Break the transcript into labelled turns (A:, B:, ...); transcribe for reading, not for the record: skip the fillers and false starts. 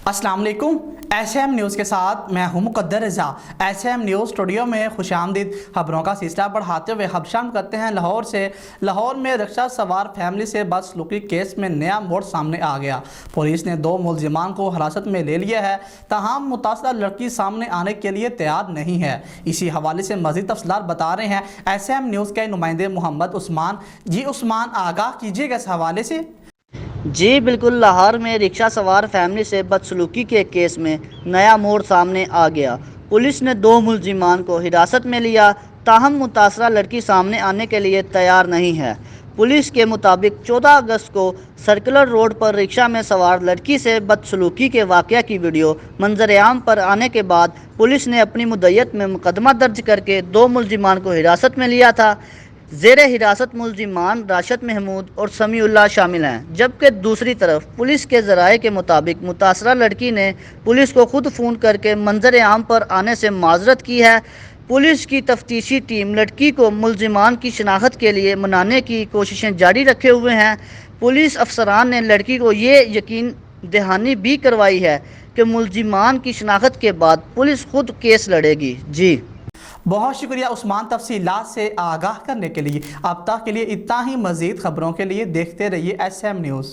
A: अस्सलाम वालेकुम। SM news के साथ मैं हूं मुकद्दर रज़ा। एसएम न्यूज़ स्टूडियो में खुशामदीद। खबरों का सिलसिला बढ़ाते हुए खबशाम करते हैं लाहौर से। लाहौर में रिक्शा सवार फैमिली से बदसलूकी केस में नया मोड़ सामने आ गया। पुलिस ने 2 मुलजिमान को हिरासत में ले लिया है, ताहम मुतासरा लड़की सामने आने के लिए तैयार नहीं है। इसी हवाले से मज़ीद तफसीलात बता रहे हैं एसएम न्यूज़ के नुमाइंदे मोहम्मद उस्मान। जी उस्मान, आगाह कीजिएगा इस हवाले से।
B: जी बिल्कुल, लाहौर में रिक्शा सवार फैमिली से बदसलूकी के केस में नया मोड़ सामने आ गया। पुलिस ने 2 मुलजिमान को हिरासत में लिया, ताहम मुतासरा लड़की सामने आने के लिए तैयार नहीं है। पुलिस के मुताबिक 14 अगस्त को सर्कुलर रोड पर रिक्शा में सवार लड़की से बदसलूकी के वाक़या की वीडियो मंजर-ए-आम पर आने के बाद पुलिस ने अपनी मुद्दत में मुकदमा दर्ज करके 2 मुलजिमान को हिरासत में लिया था। ज़ेरे हिरासत मुलजिमान राशिद महमूद और समीउल्लाह शामिल हैं, जबकि दूसरी तरफ पुलिस के ज़राए के मुताबिक मुतासरा लड़की ने पुलिस को खुद फ़ोन करके मंजर आम पर आने से माजरत की है। पुलिस की तफ्तीशी टीम लड़की को मुलजिमान की शनाख्त के लिए मनाने की कोशिशें जारी रखे हुए हैं। पुलिस अफसरान ने लड़की को ये यकीन दहानी भी करवाई है कि मुलजिमान की शनाख्त के बाद पुलिस खुद केस लड़ेगी। जी
A: बहुत शुक्रिया उस्मान, तफसीलात से आगाह करने के लिए। अब तक के लिए इतना ही। मज़ीद खबरों के लिए देखते रहिए एसएम न्यूज़।